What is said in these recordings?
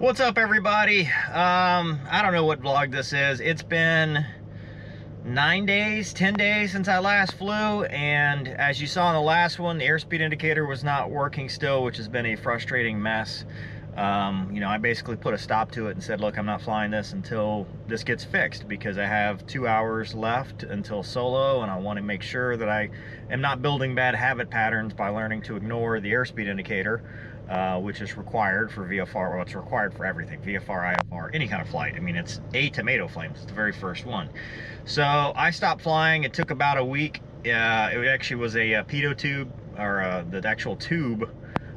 What's up, everybody? I don't know what vlog this is. It's been 9 days, 10 days since I last flew, and as you saw in the last one, the airspeed indicator was not working still, which has been a frustrating mess. I basically put a stop to it and said, look, I'm not flying this until this gets fixed, because I have 2 hours left until solo, and I want to make sure that I am not building bad habit patterns by learning to ignore the airspeed indicator, which is required for VFR. Well, it's required for everything, VFR, IFR, any kind of flight. I mean, it's a tomato flame. It's the very first one. So I stopped flying. It took about a week. It actually was a pitot tube, or the actual tube,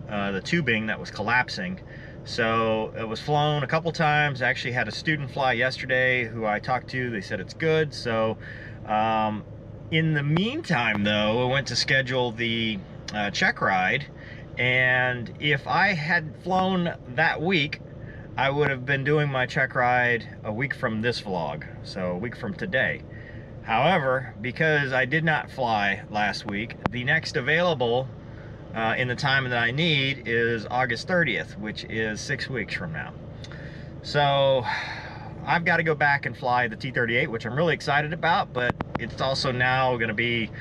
the tubing that was collapsing. So it was flown a couple times. I actually had a student fly yesterday who I talked to. They said it's good. So in the meantime, though, I went to schedule the check ride. And if I had flown that week, I would have been doing my check ride a week from this vlog, so a week from today. However, because I did not fly last week, the next available in the time that I need is August 30th, which is 6 weeks from now. So I've got to go back and fly the T-38, which I'm really excited about, but it's also now going to be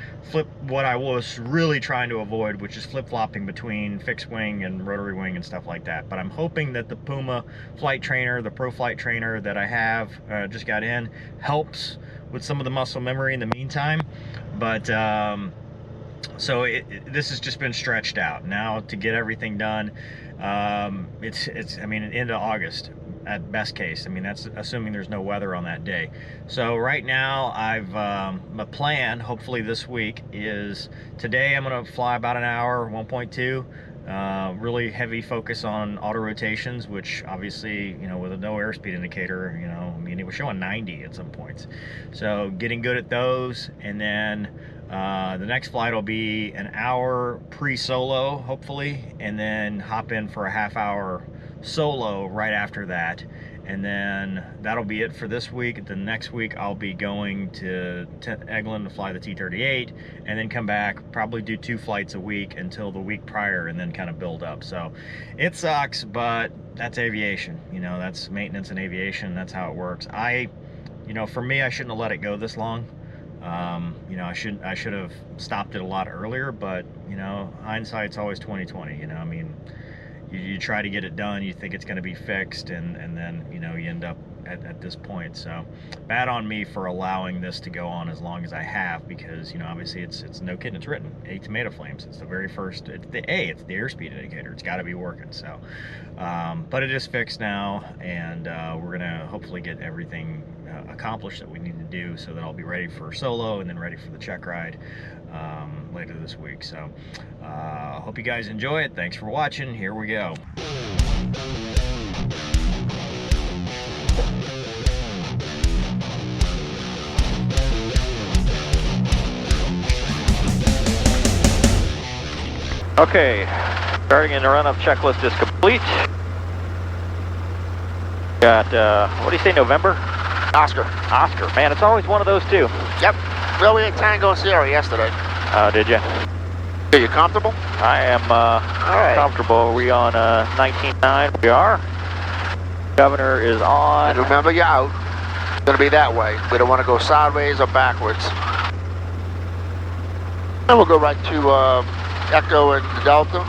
what I was really trying to avoid, which is flip-flopping between fixed wing and rotary wing and stuff like that. But I'm hoping that the Puma flight trainer, the pro flight trainer that I have just got in, helps with some of the muscle memory in the meantime. But so this has just been stretched out now to get everything done. I mean, into August at best case. I mean, that's assuming there's no weather on that day. So right now my plan, hopefully this week, is today I'm going to fly about an hour, 1.2, really heavy focus on auto rotations, which obviously, with a no airspeed indicator, I mean, it was showing 90 at some points. So getting good at those, and then the next flight will be an hour pre-solo, hopefully, and then hop in for a half-hour solo right after that. And then that'll be it for this week. The next week I'll be going to Eglin to fly the T-38, and then come back, probably do 2 flights a week until the week prior, and then kind of build up. So it sucks, but that's aviation. That's maintenance in aviation. That's how it works. For me, I shouldn't have let it go this long. I should have stopped it a lot earlier, but hindsight's always 20/20. I mean, you try to get it done, you think it's going to be fixed, and then you end up at this point. So bad on me for allowing this to go on as long as I have, because obviously it's no kidding, it's written A tomato flames. It's the very first, it's the airspeed indicator. It's got to be working. So but it is fixed now, and we're gonna hopefully get everything accomplished that we need to do, so that I'll be ready for solo and then ready for the check ride later this week. So hope you guys enjoy it. Thanks for watching. Here we go. Okay, starting in the run-up checklist is complete. Got, what do you say, November? Oscar. Oscar. Man, it's always one of those two. Yep. Well, we had Tango and Sierra yesterday. Oh, did you? Are you comfortable? I am all right. comfortable. Are we on 19.9? We are. Governor is on. And remember, you're out. It's going to be that way. We don't want to go sideways or backwards. And we'll go right to Echo and the Delta.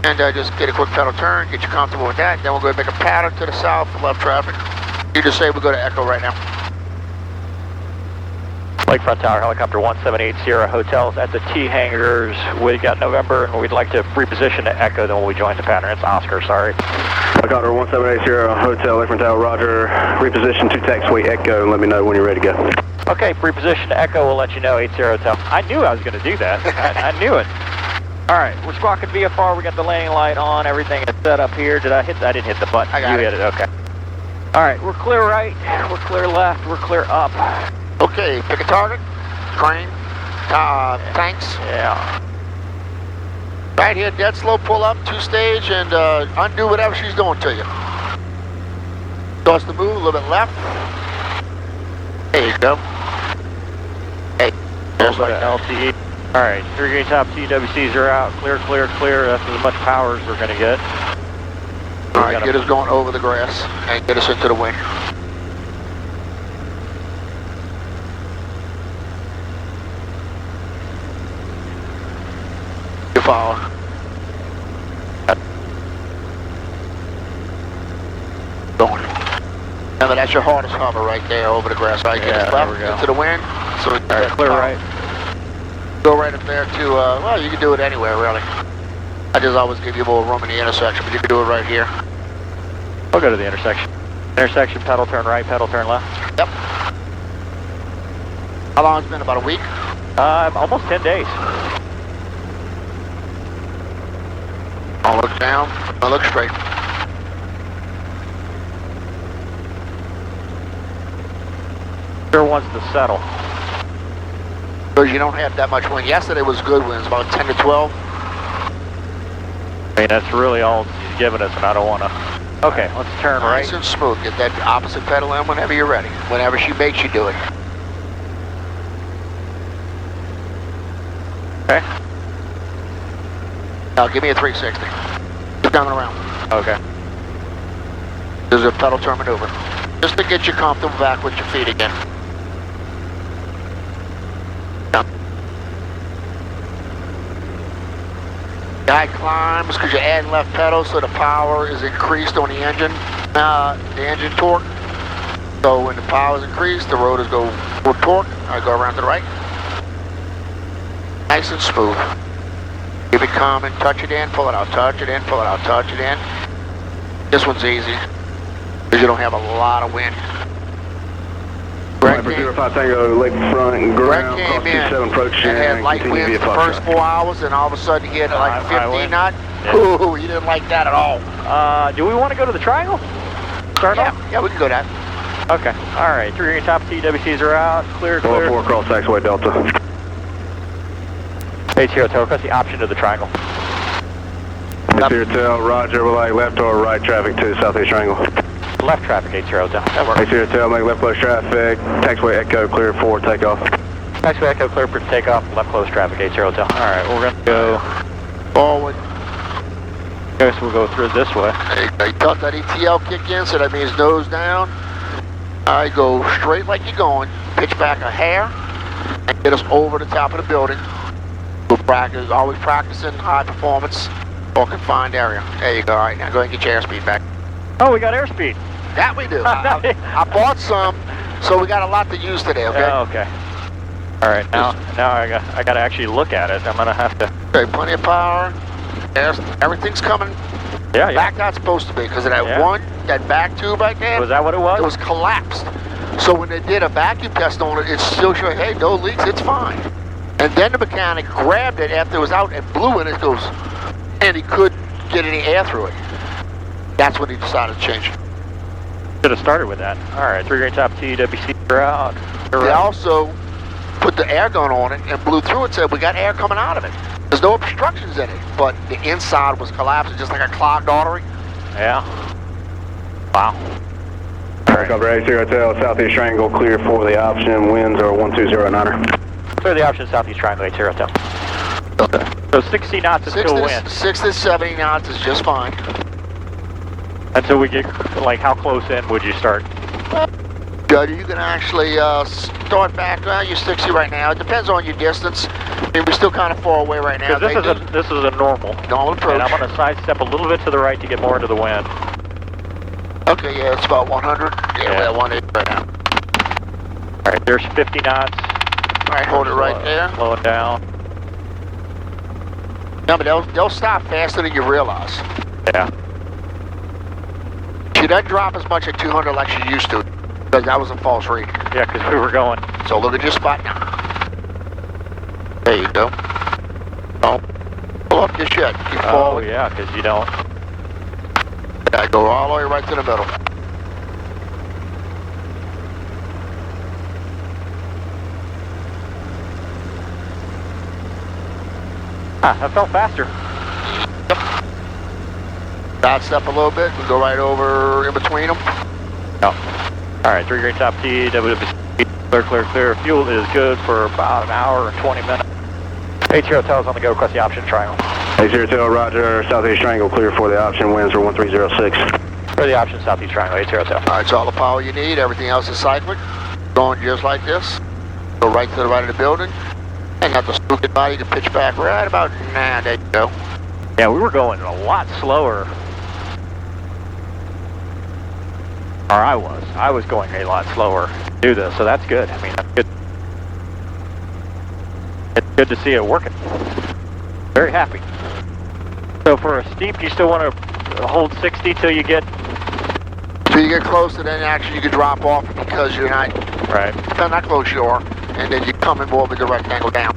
And just get a quick pedal turn, get you comfortable with that. Then we'll go make a pattern to the south for left traffic. You just say we'll go to Echo right now. Lakefront Tower, helicopter 178 Sierra Hotels at the T hangars. We got November, and we'd like to reposition to Echo, then we join the pattern. It's Oscar, sorry. Helicopter 178 Sierra Hotel, Lakefront Tower, roger. Reposition to taxiway Echo, and let me know when you're ready to go. Okay, reposition to Echo, we'll let you know, 80 Hotel. I knew I was going to do that. I knew it. All right, we're squawking VFR. We got the landing light on. Everything is set up here. Did I hit that? I didn't hit the button. I got it. You hit it, okay. All right, we're clear right, we're clear left, we're clear up. Okay, pick a target. Crane. Tanks. Yeah. Right here, dead slow pull up, 2-stage, and undo whatever she's doing to you. Starts to move a little bit left. There you go. Hey, just like that. LTE. All right, 3-gauge top TWCs are out. Clear, clear, clear. That's as much power as we're going to get. All right, get us going over the grass and get us into the wind. You follow. Going. Remember, that's your hardest hover right there over the grass. Right, get us left into the wind. So we can clear right. Go right up there to, well, you can do it anywhere, really. I just always give you more room in the intersection, but you can do it right here. We'll go to the intersection. Intersection, pedal turn right, pedal turn left. Yep. How long has it been? About a week? Almost 10 days. I'll look down, I'll look straight. Sure wants to settle. Because you don't have that much wind. Yesterday was good winds, about 10 to 12. I mean, that's really all he's giving us, and I don't want to. Okay, let's turn right. Nice and smooth. Get that opposite pedal in whenever you're ready. Whenever she makes you do it. Okay. Now give me a 360. Keep coming around. Okay. There's a pedal turn maneuver. Just to get you comfortable back with your feet again. Guy climbs because you're adding left pedal, so the power is increased on the engine torque. So when the power is increased, the rotors go for torque. I go around to the right. Nice and smooth. Keep it calm and touch it in, pull it out, touch it in, pull it out, touch it in. This one's easy because you don't have a lot of wind. Greg came, 05 Tango, leg front and ground, came cross in 27 approach and had light winds the first 4 hours, and all of a sudden he had like 15 knot. Yeah. Ooh, he didn't like that at all. Do we want to go to the triangle? Start off? Yeah, we can go that. Okay. All right. 3 green top TWCs are out. Clear, clear. 4 cross taxiway Delta. 80 Hotel, press the option to the triangle. 80 Hotel, roger, we'll like left or right traffic to Southeast Triangle. Left traffic, 80 Hotel. That works. 80 Hotel, make left close traffic, taxiway Echo, clear for takeoff. Taxiway Echo, clear for takeoff, left close traffic, 80 Hotel. All right, we're going to go forward. Okay, so we'll go through this way. You felt that ETL kick in, so that means nose down. All right, go straight like you're going, pitch back a hair, and get us over the top of the building. We'll practice, always practicing high performance or confined area. There you go. All right, now go ahead and get your airspeed back. Oh, we got airspeed. That we do. I bought some, so we got a lot to use today, okay? Oh, okay. All right, now I got to actually look at it. I'm going to have to... Okay, plenty of power. Everything's coming back how it's supposed to be, because of that back tube right there. Was that what it was? It was collapsed. So when they did a vacuum test on it, it still showed, hey, no leaks, it's fine. And then the mechanic grabbed it after it was out and blew it. It goes, and he couldn't get any air through it. That's when he decided to change it. Should have started with that. All right, 3 green top TWC, you're out. They also put the air gun on it and blew through it, said we got air coming out of it. There's no obstructions in it, but the inside was collapsing just like a clogged artery. Yeah. Wow. All right, cover 80 Hotel, Southeast Triangle, clear for the option, winds are 1209er. Clear the option, Southeast Triangle, 80 Hotel. Okay. So 60 knots is still wind. 60 to 70 knots is just fine. Until we get, like, how close in would you start? You can actually start back, you're 60 right now. It depends on your distance. I mean, we're still kind of far away right now. Because this is a normal approach. And I'm going to sidestep a little bit to the right to get more into the wind. Okay, yeah, it's about 100. Yeah, we're at 180 right now. All right, there's 50 knots. All right, hold it right there. Slow it down. No, but they'll stop faster than you realize. Yeah. She doesn't drop as much at 200 like she used to, because that was a false read. Yeah, because we were going. So look at your spot now. There you go. Oh, pull up your shit. Keep forward. Oh, yeah, because you don't. Yeah, go all the way right to the middle. That felt faster. Yep. Side step a little bit and go right over in between them. Oh. All right, 3 green top T, WWC, clear, clear, clear. Fuel is good for about an hour and 20 minutes. 80 Hotels on the go, request the option triangle. 802, Roger, Southeast Triangle, clear for the option, winds are 1306. For the option, Southeast Triangle, 802. All right, it's all the power you need. Everything else is cyclic. Going just like this. Go right to the right of the building. And got the spooky body. You can pitch back right about now. There you go. Yeah, we were going a lot slower. Or I was going a lot slower to do this, so that's good. I mean, that's good. It's good to see it working. Very happy. So for a steep, you still want to hold 60 till you get... Till you get closer, then actually you can drop off because you're not... Right. Depending how close you are, and then you come in more with the rectangle down.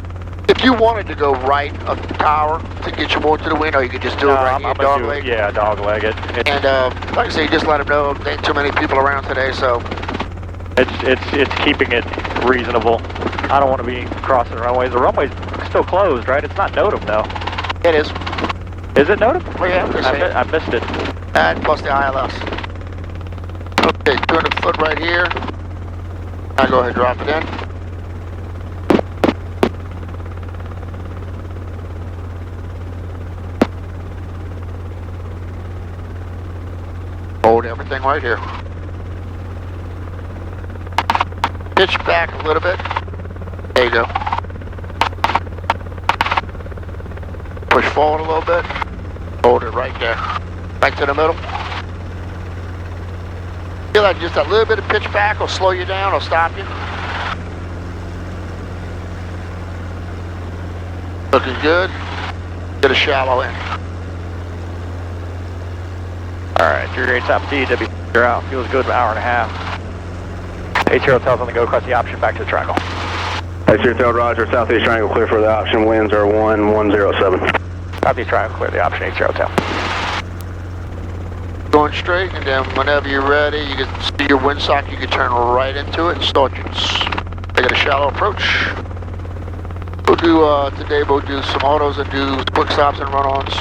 If you wanted to go right of the tower to get you more to the wind, or you could just do it right here, dog leg. Yeah, dog leg it. And like I say, just let them know there ain't too many people around today, so... It's keeping it reasonable. I don't want to be crossing the runways. The runway's still closed, right? It's not NOTAM, though. It is. Is it NOTAM? Oh, yeah, I missed it. And plus the ILS. Okay, 200 foot right here. Now go ahead and drop it in. Hold everything right here. Pitch back a little bit. There you go. Push forward a little bit. Hold it right there. Back to the middle. Feel like just a little bit of pitch back will slow you down or stop you. Looking good. Get a shallow in. Alright, 38 top D, W, you're out. Feels good, an hour and a half. 80 Hotel's on the go, across the option, back to the triangle. 80 Hotel, Roger, Southeast Triangle, clear for the option, winds are 1107. Southeast Triangle, clear the option, 80 Hotel. Going straight, and then whenever you're ready, you can see your windsock, you can turn right into it and start your... They got a shallow approach. We'll do, today we'll do some autos and do quick stops and run-ons.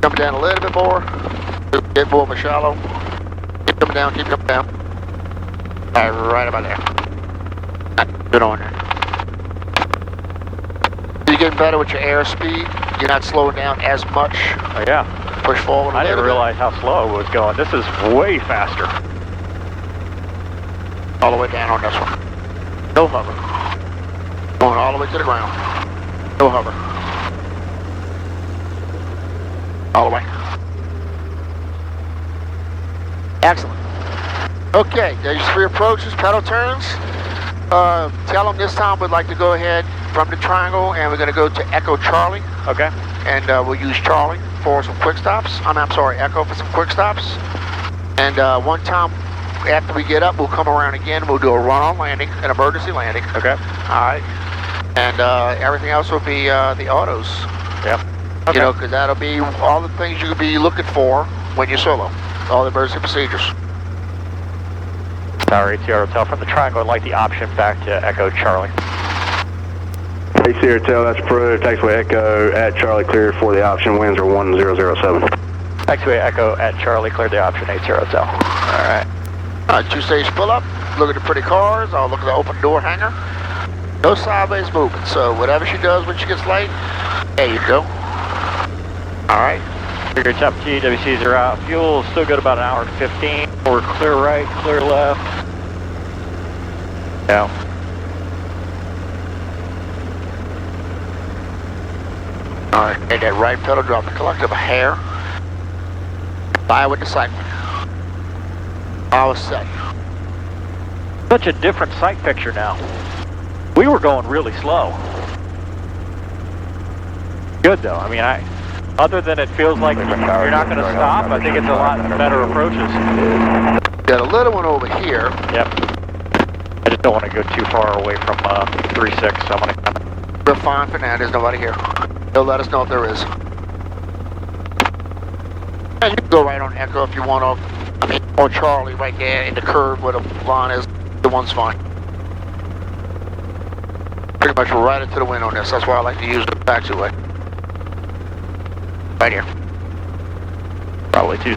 Coming down a little bit more. Get more of a shallow. Keep coming down, keep coming down. Right about there. Good on there. You're getting better with your airspeed. You're not slowing down as much. Oh yeah. Push forward a I little didn't bit. realize how slow it was going. This is way faster. All the way down on this one. No hover. Going all the way to the ground. No hover. All the way. Excellent. Okay, there's your 3 approaches, pedal turns. Tell them this time we'd like to go ahead from the triangle and we're going to go to Echo Charlie. Okay. And we'll use Charlie for some quick stops. I'm sorry, Echo for some quick stops. And one time after we get up, we'll come around again. We'll do a run-on landing, an emergency landing. Okay. All right. And everything else will be the autos. Yep. Okay. You know, because that'll be all the things you could be looking for when you're solo. All the emergency procedures. Tower ATR Hotel from the triangle, I'd like the option back to Echo Charlie. AC Hotel, that's approved. Taxiway Echo at Charlie, clear for the option, winds are 1007. Taxiway Echo at Charlie, cleared the option, ATR Hotel. Alright. 2-stage pull up. Look at the pretty cars. I'll look at the open door hanger. No sideways movement. So whatever she does when she gets late, there you go. All right. Your top T, WCs are out. Fuel still good about an hour and 15. We're clear right, clear left. Yeah. All right. And that right pedal, drop the collective a hair. Fire with the sight. I was set. Such a different sight picture now. We were going really slow. Good though. I mean, other than it feels like you're not going to stop, I think it's a lot better approaches. Got a little one over here. Yep. I just don't want to go too far away from 3-6, so I'm going to kind of... We're fine for now. There's nobody here. They'll let us know if there is. And you can go right on Echo if you want off. I mean, or Charlie right there in the curve where the line is. The one's fine. Pretty much right into the wind on this. That's why I like to use the taxiway. Right here. Probably two.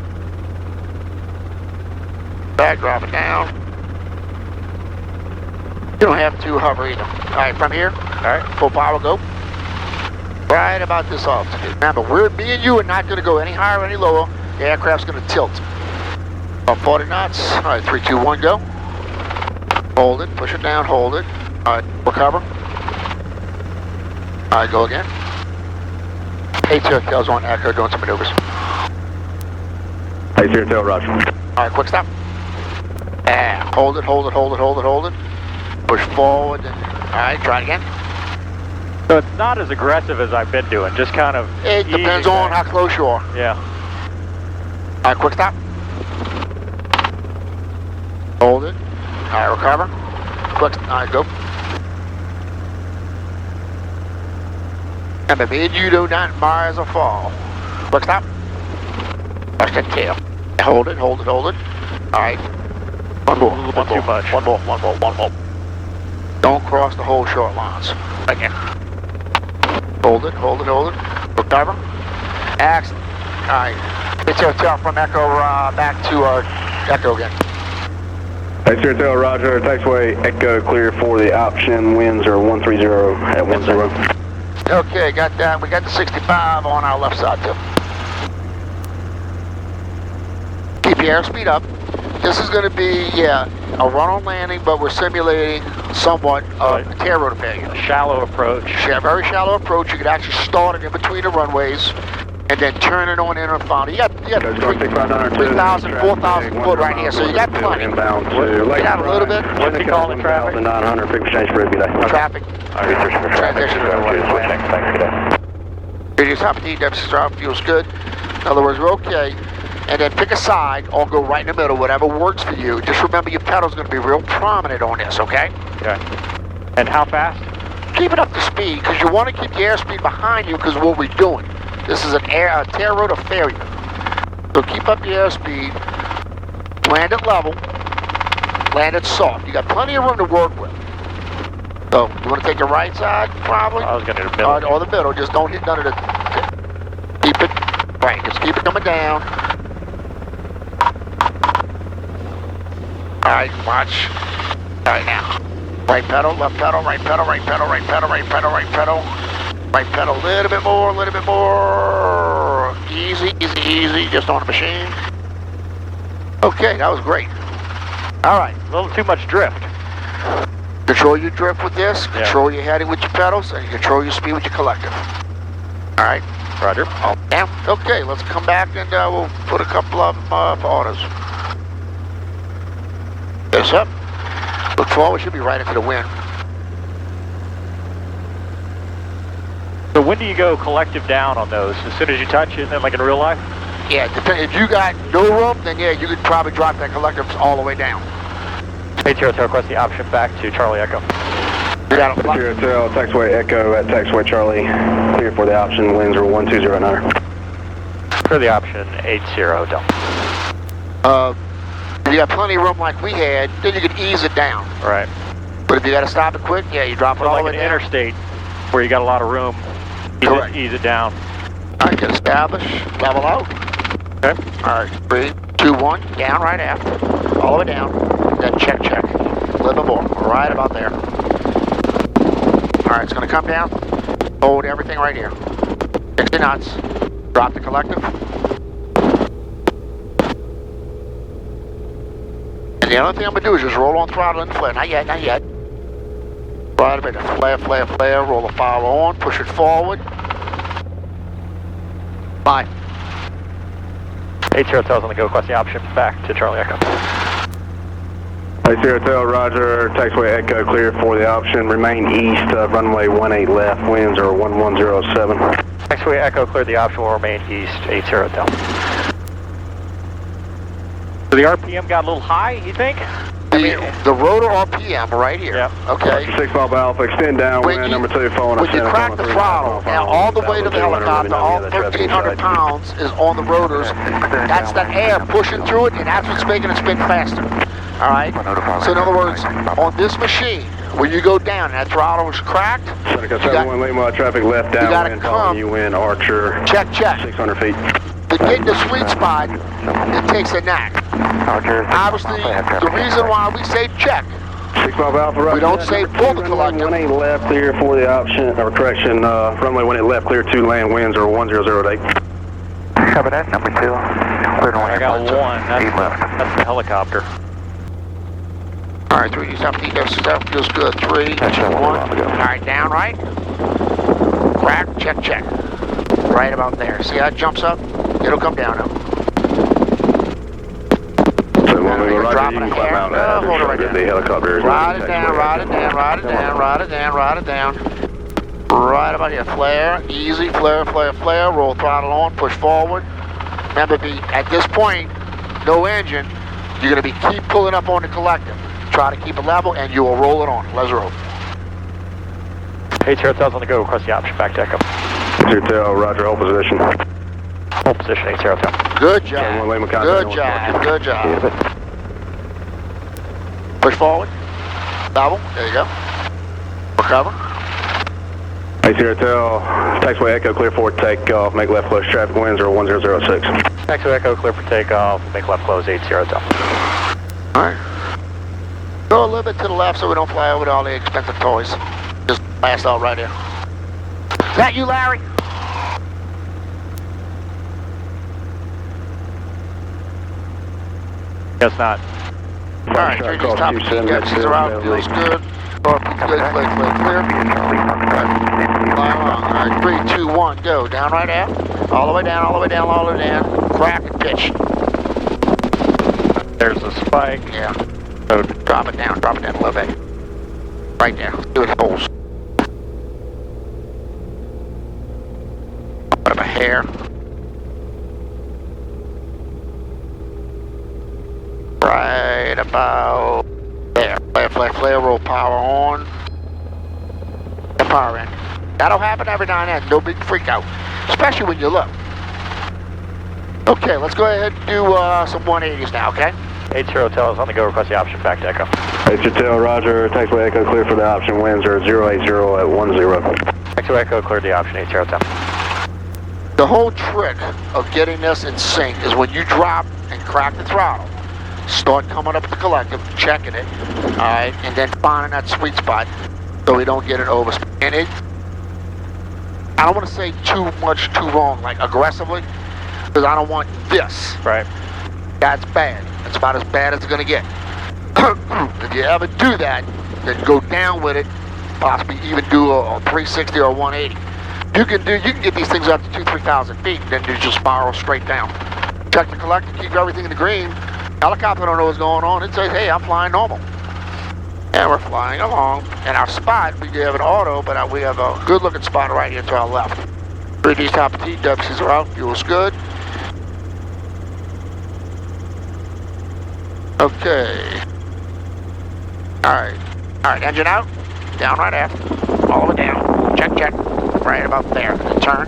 Back, drop it down. You don't have to hover either. All right, from here. All right. Full power, go. Right about this altitude. Remember, me and you are not going to go any higher or any lower. The aircraft's going to tilt. About 40 knots. All right, 3, 2, 1, go. Hold it, push it down, hold it. All right, recover. All right, go again. ATO's on Echo doing some maneuvers. Hey, Sierra Tail, roger. All right, quick stop. And hold it, hold it, hold it, hold it, hold it. Push forward. All right, try it again. So it's not as aggressive as I've been doing, just kind of It depends on how close you are. Yeah. All right, quick stop. Hold it. All right, recover. Quick, all right, go. Remember, me and you do not rise or fall. Quick stop. Watch that tail. Hold it, hold it, hold it. All right. One more, one too more, much. one more, one more, one more. Don't cross the whole short lines. Again. Hold it, hold it, hold it. Recover. Excellent. All right. It's your tail from Echo back to Echo again. Hey, Sierra Tail, roger. Taxiway Echo clear for the option. Winds are 130 at 10. Okay, got that. We got the 65 on our left side too. Keep your airspeed up. This is going to be, yeah, a run-on landing, but we're simulating somewhat of a tail rotor failure. Shallow approach. Yeah, very shallow approach. You could actually start it in between the runways and then turn it on in and final. You got 3,000, 4,000 foot right here, so you got plenty. Get out a little bit. What's he calling the traffic? 900, fix change for every day. Traffic. Transition. Radius top of DW drop feels good. In other words, we're okay. And then pick a side or go right in the middle, whatever works for you. Just remember your pedal's going to be real prominent on this, okay? Okay. And how fast? Keep it up to speed, because you want to keep the airspeed behind you, because what we're doing. This is a tail rotor failure. So keep up the airspeed, land it level, land it soft. You got plenty of room to work with. So, you want to take the right side, probably? I was going to do the middle. Or the middle, just don't hit none of the... Keep it, right, just keep it coming down. Alright, watch. Alright now. Right pedal, left pedal, right pedal, right pedal, right pedal, right pedal, right pedal. Right pedal, a little bit more, a little bit more. Easy, easy, easy, just on the machine. Okay, that was great. Alright. A little too much drift. Control your drift with this, control your heading with your pedals, and you control your speed with your collective. Alright. Roger. Yeah. Okay, let's come back and we'll put a couple of them for orders. This up. Look forward, should be right into the wind. So when do you go collective down on those? As soon as you touch it, then like in real life? Yeah, if you got no room, then yeah, you could probably drop that collective all the way down. ATO request the option back to Charlie Echo. You got a Sierra Tail, taxiway Echo at taxiway Charlie. Clear for the option. Winds are 120 For the option 80 Delta. If you got plenty of room like we had, then you could ease it down. Right. But if you got to stop it quick, yeah, you drop it all like the way an down. interstate where you got a lot of room, you Correct. just ease it down. All right, get established, level out. Okay. All right, 3, 2, 1, down right after, all the way down, then check, check, a little bit more, right about there. All right, it's going to come down, hold everything right here. 60 knots, drop the collective. And the other thing I'm going to do is just roll on throttle and flare, not yet, not yet. Right a bit, flare, flare, flare, roll the power on, push it forward. Bye. 80 Tail's on the go, request the option back to Charlie Echo. Hey, Sierra Tail, roger. Taxiway Echo clear for the option. Remain east of runway 18 left. Winds are 1107. Taxiway Echo cleared the option, will remain east, 80 Tail. So the RPM got a little high, you think? The rotor RPM right here. Yep. Okay. 6 Bob Alpha, extend downwind, number 2, phone. When you crack the throttle, now all the way to the helicopter, all 1,300 pounds is on the rotors. That's the air pushing through it, and that's what's making it spin faster. All right? So in other words, on this machine, when you go down and that throttle is cracked, Seneca 71 Lima, traffic left downwind, following you in Archer. Check, check. 600 feet. To get in the sweet spot, it takes a knack. Obviously, the reason why we say check 6 Alpha, Roger. We don't say pull the collective. 18 left, clear for the option, or correction, runway 18 left, clear 2 land, winds are 1008. Cover that, number 2. Clear to I got 1. That's the helicopter. All right, 3 South Eco stuff feels good. 3, 2, 1. All right, down right. Crack, check. Right about there. See how it jumps up? It'll come down now. So when we go right dropping there, you a can clap hair. out that. Hold it right The there. helicopter is Ride it down. Right about here. Flare, easy, flare. Roll throttle on, push forward. Remember, at this point, no engine. You're going to keep pulling up on the collective. Try to keep it level, and you will roll it on. Let's roll. 8 Hotel's on the go, across the option, back to Echo. 8 Hotel, Roger, hold position. Hold position, 8 Hotel. Good job. Good job. Push forward. Level. There you go. Recover. 8 Hotel, taxiway Echo, clear for takeoff, make left close, traffic winds are 1006. Taxi Echo, clear for takeoff, make left close, 8 Hotel. Alright. Go a little bit to the left so we don't fly over all the expensive toys. Just blast out right here. Is that you, Larry? Guess not. Alright, turn these top Dempsey's around, feels good. Clear. Fly along. Alright, 3, 2, 1, go. Down right out. All the way down. Crack and pitch. There's a spike. Yeah. So drop it down a little bit. Right there. Do it holes. Put up a hair. Right about there. Flare, roll power on. The power in. That'll happen every now and then. No big freak out. Especially when you look. Okay, let's go ahead and do some 180s now, okay? 8 Hotel is on the go, request the option, back to Echo. 8 Hotel, Roger, taxiway Echo, clear for the option, winds are 080 at 10. Taxi Echo, clear the option, 8 Hotel. The whole trick of getting this in sync is when you drop and crack the throttle, start coming up with the collective, checking it, alright, and then finding that sweet spot so we don't get it overspeed. And I don't want to say too wrong, like aggressively, because I don't want this. Right. That's bad. That's about as bad as it's going to get. If you ever do that, then go down with it, possibly even do a 360 or 180. You can get these things up to 2,000-3,000 feet, and then you just spiral straight down. Check the collector, keep everything in the green. Helicopter don't know what's going on. It says, hey, I'm flying normal. And we're flying along. And our spot, we have an auto, but we have a good looking spot right here to our left. 3D's top of TWCs are out, fuel's good. Okay. Alright, engine out. Down right aft. All the way down. Check. Right about there. Turn.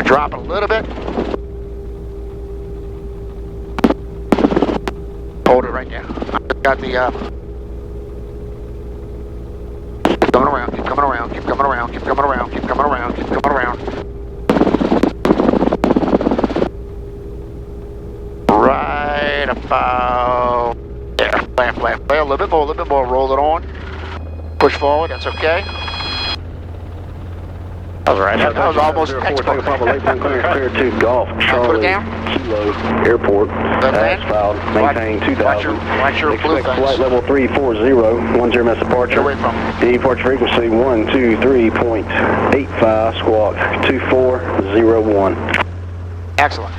Drop it a little bit. Hold it right there. I've got the keep coming around. Right about there. Flare. A little bit more. Roll it on. Push forward. That's okay. That was right. That was almost textbook. Clear to Golf, Put it Charlie, down. Kilo, Airport, asphalt, maintain 2000. Watch your blue Expect things. flight level 340, 10 minutes departure. Get away from Departure frequency 123.85, squawk 2401. Excellent.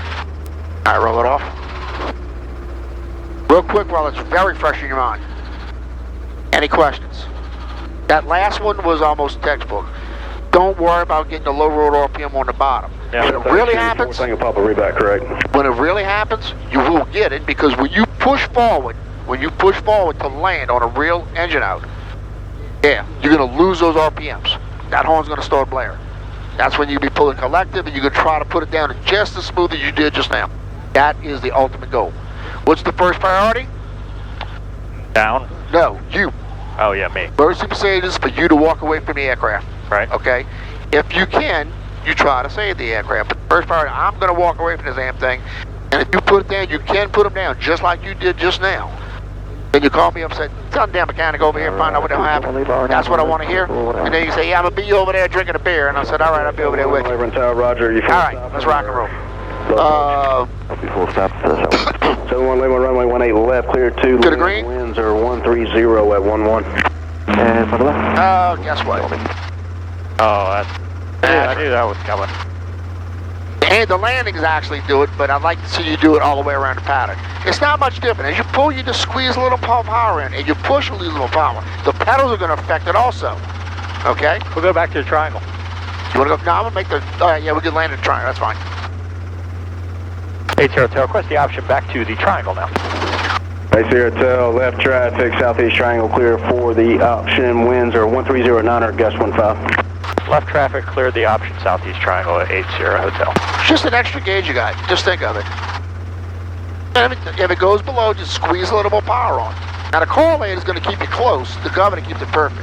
All right, roll it off. Real quick while it's very fresh in your mind. Any questions? That last one was almost textbook. Don't worry about getting the low road RPM on the bottom. Yeah, when it really happens, Thing Papa reback, correct? when it really happens, you will get it because when you push forward to land on a real engine out, yeah, you're gonna lose those RPMs. That horn's gonna start blaring. That's when you be pulling collective and you're gonna try to put it down just as smooth as you did just now. That is the ultimate goal. What's the first priority? Down? No, you. Oh yeah, me. Emergency procedure is for you to walk away from the aircraft. Right. Okay? If you can, you try to save the aircraft. But first priority, I'm going to walk away from this damn thing. And if you put it down, you can put them down just like you did just now. Then you call me up and say, tell the damn mechanic over here, find out what happened. That's what I want to hear. And then you say, yeah, I'm going to be over there drinking a beer. And I said, all right, I'll be over there with you. Roger. All right, let's rock and roll. Before stop. 71 Lima, runway 18 left, clear to the green. Winds are 130 at 11. And for the left. Oh, guess what? Oh, I knew that was coming. And the landings actually do it, but I'd like to see you do it all the way around the pattern. It's not much different. As you pull, you just squeeze a little power in, and you push a little power. The pedals are going to affect it also. Okay? We'll go back to the triangle. You want to go? No, I'm going to make the... All right, yeah, we can land in the triangle. That's fine. 80 Hotel, request the option back to the triangle now. 80 Hotel, left traffic, southeast triangle, clear for the option. Winds are 130 at 9, gust 15. Left traffic, cleared the option southeast triangle at 80 Hotel. It's just an extra gauge you got. Just think of it. And if it goes below, just squeeze a little more power on. Now the correlator is going to keep you close. The governor keeps it perfect.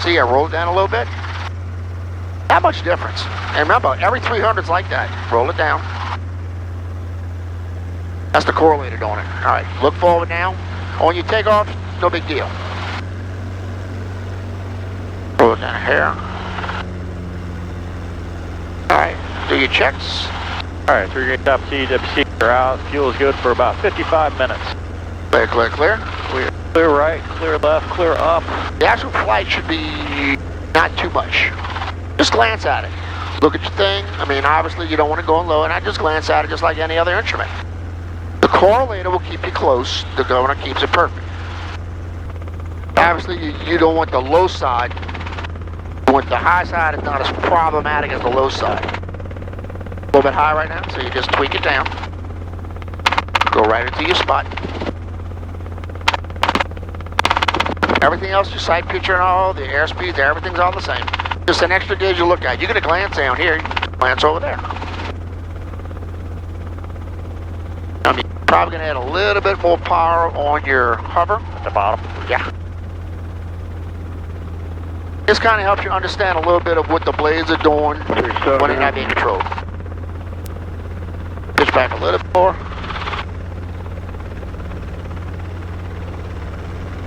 See, I roll it down a little bit. Not much difference. And remember, every 300's like that. Roll it down. That's the correlator doing it. All right, look forward now. On your takeoff, no big deal. Roll it down here. All right, do your checks. All right, 3 gate WC are out. Fuel is good for about 55 minutes. Clear, clear, clear. Clear right, clear left, clear up. The actual flight should be not too much. Just glance at it. Look at your thing. I mean, obviously you don't want to go low, and I just glance at it just like any other instrument. The correlator will keep you close. The governor keeps it perfect. Obviously, you don't want the low side. You want the high side is not as problematic as the low side. A little bit high right now, so you just tweak it down. Go right into your spot. Everything else, your sight picture and all, the airspeeds, everything's all the same. Just an extra gauge you look at. You're going to glance down here, glance over there. I mean, you're probably going to add a little bit more power on your hover. At the bottom. Yeah. This kind of helps you understand a little bit of what the blades are doing when they're not being controlled. Pitch back a little bit more.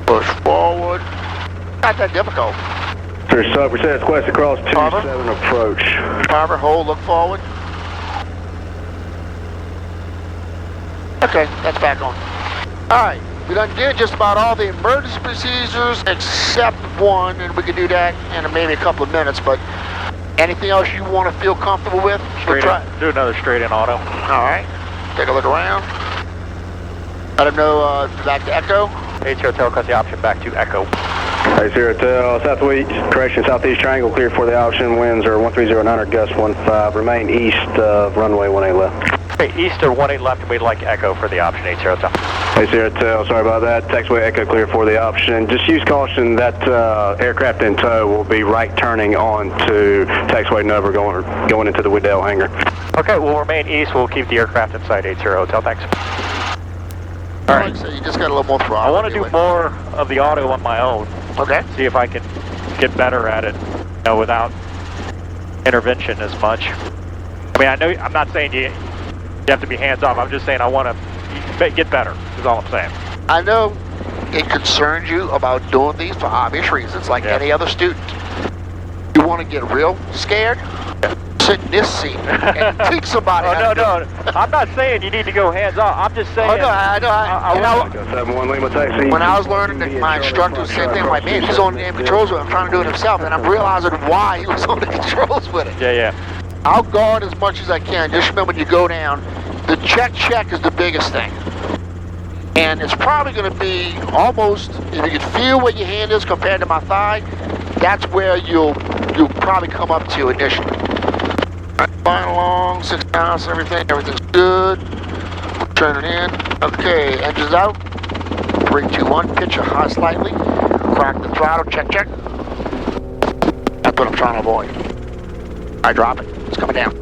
Push forward. Not that difficult. Sir, sub, we said it's west across 27 approach. Hover, hold, look forward. Okay, that's back on. Alright, we done did just about all the emergency procedures except one, and we can do that in maybe a couple of minutes, but anything else you want to feel comfortable with? Do another straight in auto. Alright, take a look around. Let them know back to Echo. 80 Hotel, cut the option back to Echo. 80 Hotel, southwest, correction, southeast triangle, clear for the option. Winds are 130 at 9, gust 15. Remain east of runway 18 left. Okay, east or 18 left, and we'd like Echo for the option, 80 Hotel. 80 Hotel, sorry about that. Taxiway Echo clear for the option. Just use caution that aircraft in tow will be right turning on to taxiway Nova going into the Waddell hangar. Okay, we'll remain east. We'll keep the aircraft inside 80 Hotel. Thanks. All right. So you just got a little more throttle. I want to do more of the auto on my own. Okay. See if I can get better at it, without intervention as much. I mean, I know I'm not saying you have to be hands off. I'm just saying I want to get better. Is all I'm saying. I know it concerns you about doing these for obvious reasons, like any other student. You want to get real scared? Sit in this seat and teach somebody. No. I'm not saying you need to go hands off. I'm just saying. Oh no, I know. 71 Lima taxi. When I was learning, my instructor was the same thing. I'm like, man, he's on the damn controls with it. I'm trying to do it himself, and I'm realizing why he was on the controls with it. Yeah. I'll guard as much as I can. Just remember when you go down, the check is the biggest thing. And it's probably going to be almost, if you can feel where your hand is compared to my thigh, that's where you'll probably come up to initially. All right, flying along, 6 miles, everything's good. Turn it in. Okay, engines out. 3, 2, 1, pitch it high slightly. Crack the throttle, check. That's what I'm trying to avoid. All right, drop it. It's coming down.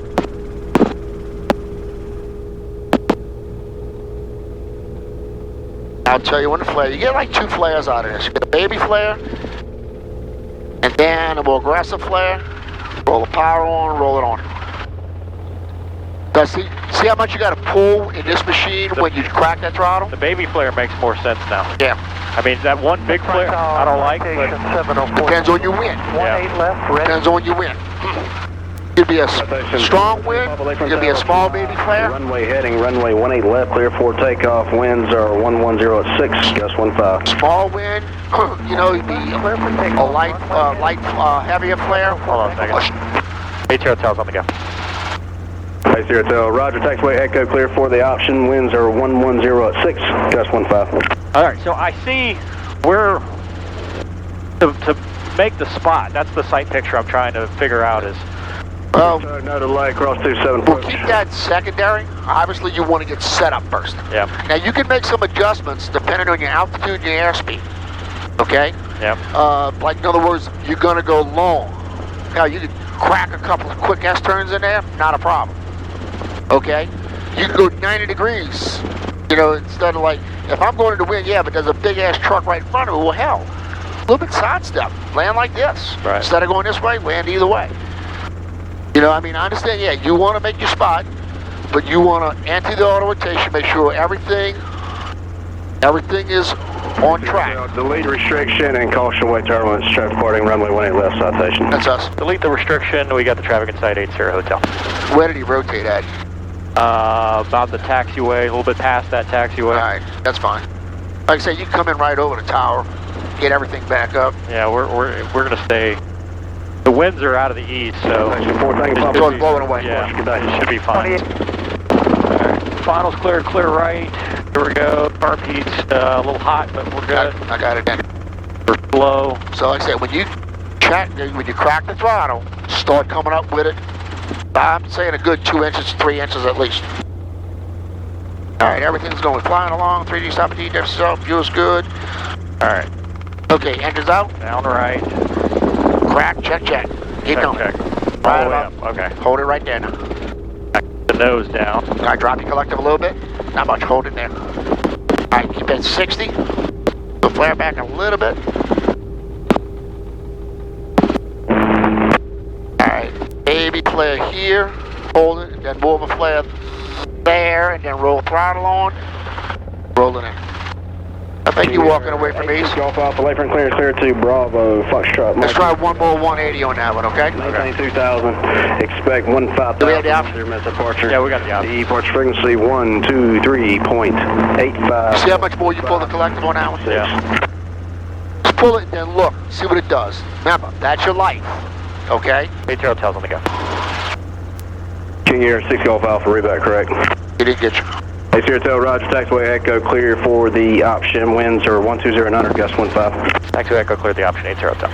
I'll tell you when to flare. You get like 2 flares out of this. You get a baby flare, and then a more aggressive flare. Roll the power on, roll it on. Now see how much you got to pull in this machine when you crack that throttle? The baby flare makes more sense now. Yeah. I mean, that one big flare I don't like, but Depends on your wind. Depends on your wind. Could be a strong wind, could be a small baby flare. Runway heading, runway 18 left, clear for takeoff. Winds are 110 at 6, gust 15. Small wind, you know, it'd be a light, heavier flare. hold on a second. ATR Hotel's on the go. Base here, Hotel. Roger, taxiway Echo, clear for the option. Winds are 110 at 6, gust 15. All right, so I see where to make the spot. That's the sight picture I'm trying to figure out is. Well, No delay, cross 27. we'll keep that secondary. Obviously, you want to get set up first. Yeah. Now, you can make some adjustments depending on your altitude and your airspeed. Okay? Yeah. Like, in other words, you're going to go long. Now, you can crack a couple of quick S-turns in there, not a problem. Okay? You can go 90 degrees. You know, instead of like, if I'm going to the wind, yeah, but there's a big-ass truck right in front of me, well, hell, a little bit sidestep. Land like this. Right. Instead of going this way, land either way. You know, I mean, I understand, yeah, you want to make your spot, but you want to enter the auto rotation, make sure everything is on track. Delete restriction and caution away turbulence. Traffic departing runway 18 left, citation. That's us. Delete the restriction. We got the traffic inside 80 Hotel. Where did he rotate at? About the taxiway, a little bit past that taxiway. All right, that's fine. Like I say, you can come in right over the tower, get everything back up. Yeah, we're gonna stay. The winds are out of the east, so So it's blowing away. yeah, it should be fine. All right, finals cleared, clear right. Here we go. RP's a little hot, but we're good. I got it then. We're slow. So like I said, when you crack the throttle, start coming up with it. I'm saying a good 2 inches, 3 inches at least. All right, everything's going flying along. 3D stop and DDF stuff, fuel's good. All right, Okay, engines out. down right. Crack, check. Keep going. Check. Right All the way up. up. Okay. Hold it right there now. The nose down. Can I drop your collective a little bit? Not much, hold it there. All right, keep it at 60. We'll flare back a little bit. All right, baby flare here. Hold it, and then more of a flare there, and then roll throttle on. Roll it in. I think you're walking away from east. Golf Alpha, Layford clear to Bravo, Foxtrot. Let's try one more 180 on that one, okay? Maintain 2000, expect 15,000. Do we have the option? Departure. Yeah, we got the option. Departure frequency 123.85. See how much more you pull the collective on that one? Yeah. Just pull it and then look, see what it does. Remember, that's your life, okay? ATR Hotel's on the go. King Air 6 Golf Alpha, reback correct. He didn't get you. AC Hotel, Roger, taxiway Echo, clear for the option. Winds are 120 900, gust 15. Taxiway Echo cleared the option. ATR Hotel.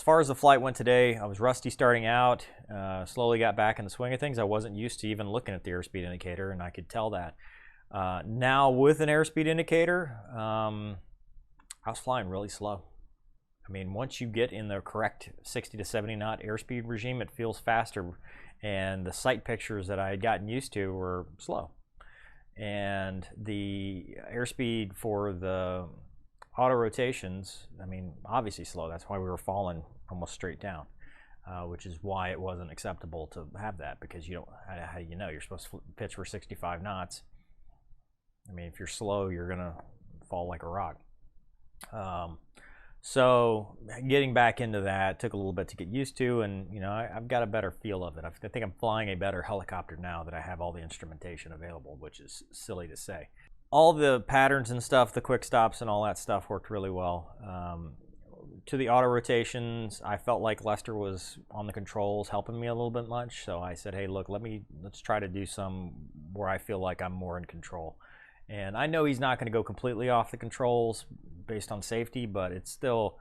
far as the flight went today, I was rusty starting out, slowly got back in the swing of things. I wasn't used to even looking at the airspeed indicator, and I could tell that. Now with an airspeed indicator, I was flying really slow. I mean, once you get in the correct 60 to 70 knot airspeed regime, it feels faster, and the sight pictures that I had gotten used to were slow. And the airspeed for the auto rotations, I mean, obviously slow. That's why we were falling almost straight down, which is why it wasn't acceptable to have that, because you don't, how do you know? You're supposed to pitch for 65 knots. I mean, if you're slow, you're gonna fall like a rock. So getting back into that took a little bit to get used to, and you know, I've got a better feel of it. I think I'm flying a better helicopter now that I have all the instrumentation available, which is silly to say. All the patterns and stuff, the quick stops and all that stuff worked really well. To the auto rotations, I felt like Lester was on the controls helping me a little bit much, so I said, hey, look, let's try to do some where I feel like I'm more in control. And I know he's not going to go completely off the controls based on safety, but it's still,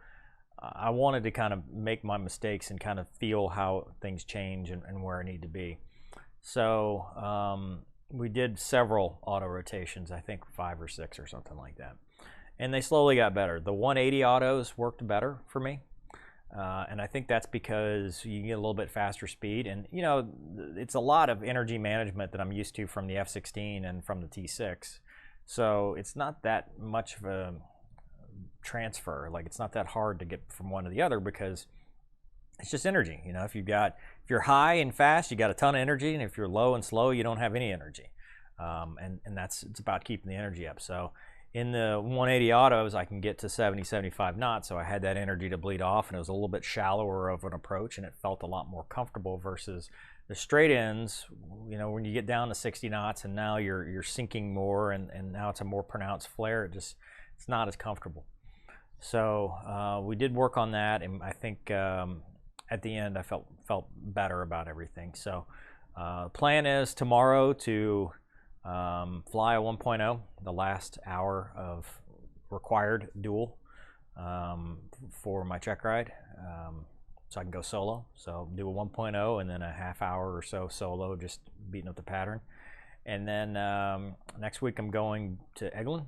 I wanted to kind of make my mistakes and kind of feel how things change and where I need to be. So we did several auto rotations, I think 5 or 6 or something like that. And they slowly got better. The 180 autos worked better for me. And I think that's because you get a little bit faster speed. And, you know, it's a lot of energy management that I'm used to from the F-16 and from the T-6. So it's not that much of a transfer. Like, it's not that hard to get from one to the other because it's just energy. You know, if you're high and fast, you got a ton of energy, and if you're low and slow, you don't have any energy. And it's about keeping the energy up. So in the 180 autos, I can get to 70, 75 knots, so I had that energy to bleed off, and it was a little bit shallower of an approach, and it felt a lot more comfortable versus the straight ends. You know, when you get down to 60 knots and now you're sinking more, and now it's a more pronounced flare, it's not as comfortable. So we did work on that, and I think at the end I felt better about everything. So plan is tomorrow to fly a 1.0, the last hour of required dual for my check ride, so I can go solo. So do a 1.0 and then a half hour or so solo, just beating up the pattern. And then next week I'm going to Eglin,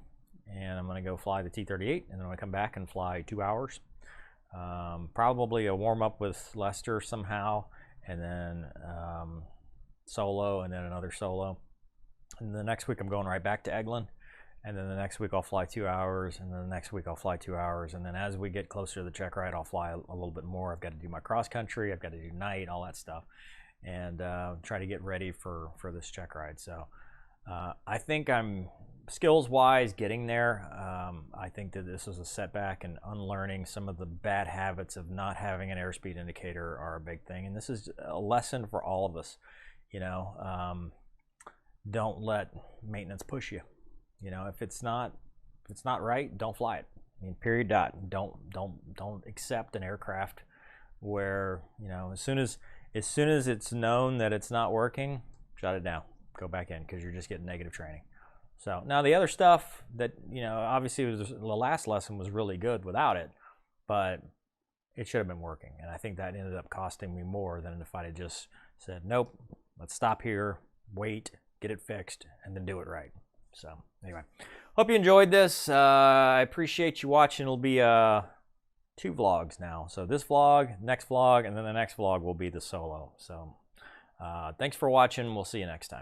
and I'm going to go fly the T-38, and then I'm going to come back and fly 2 hours. Probably a warm-up with Lester somehow, and then solo, and then another solo. And the next week I'm going right back to Eglin, and then the next week I'll fly 2 hours, and then the next week I'll fly 2 hours, and then as we get closer to the check ride, I'll fly a little bit more. I've got to do my cross country, I've got to do night, all that stuff, and try to get ready for this check ride. So I think I'm skills-wise getting there. I think that this was a setback, and unlearning some of the bad habits of not having an airspeed indicator are a big thing, and this is a lesson for all of us. You know, don't let maintenance push you. You know, if it's not right, don't fly it. I mean, period, dot. Don't accept an aircraft where, you know, as soon as it's known that it's not working, shut it down, go back in, because you're just getting negative training. So now the other stuff that, you know, obviously the last lesson was really good without it, but it should have been working, and I think that ended up costing me more than if I had just said, nope, let's stop here, wait, get it fixed, and then do it right. So anyway, hope you enjoyed this. I appreciate you watching. It'll be 2 vlogs now. So this vlog, next vlog, and then the next vlog will be the solo. So thanks for watching. We'll see you next time.